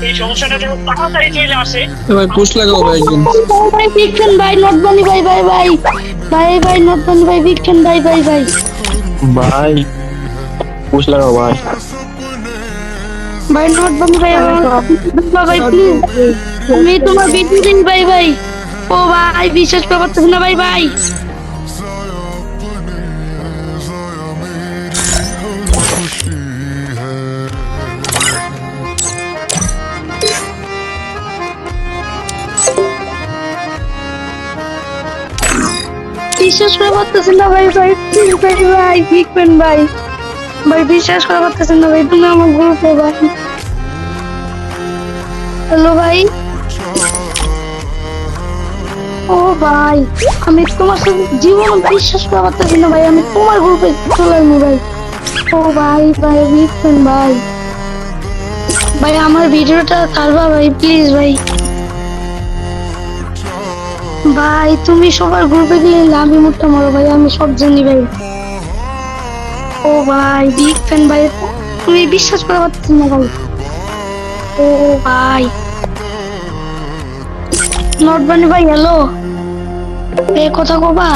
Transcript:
এই সমস্যাটা যেন তাড়াতাড়ি চলে আসে। ভাই পুশ লাগাও ভাই একজন। ভাই বিগফ্যান ভাই নট বানি ভাই ভাই ভাই ভাই ভাই নট বানি ভাই বিগফ্যান ভাই ভাই ভাই ভাই পুশ লাগাও ভাই। ভাই নট বানি ভাই ভাই প্লিজ আমি তোমার ভিডিও দিন ভাই ভাই। ও ভাই বিশ্বাস করতে পারতেছি না ভাই ভাই। বিশ্বাস করা পারতেছি না ভাই ভাই ভাই ভাই বিগফ্যান ভাই ভাই বিশ্বাস করা পারতেছি না ভাই তুমি আমার গ্রুপে ভাই। হ্যালো ভাই। ও ভাই আমি তোমার সাথে জীবন বিশ্বাস করা পারতেছি না ভাই আমি তোমার গ্রুপে চলে আসবো ভাই। ও ভাই ভাই বিগফ্যান ভাই ভাই আমার ভিডিওটা ছাড়বা ভাই প্লিজ ভাই। ভাই তুমি সবার গ্রুপে গিয়ে আমি মুখটা মারো ভাই আমি সব জানি ভাই। ও ভাই বিগ ফ্যান ভাই তুমি বিশ্বাস করা পারছি না ভাই। ও ভাই নট বানি ভাই হ্যালো এ কথা কবা।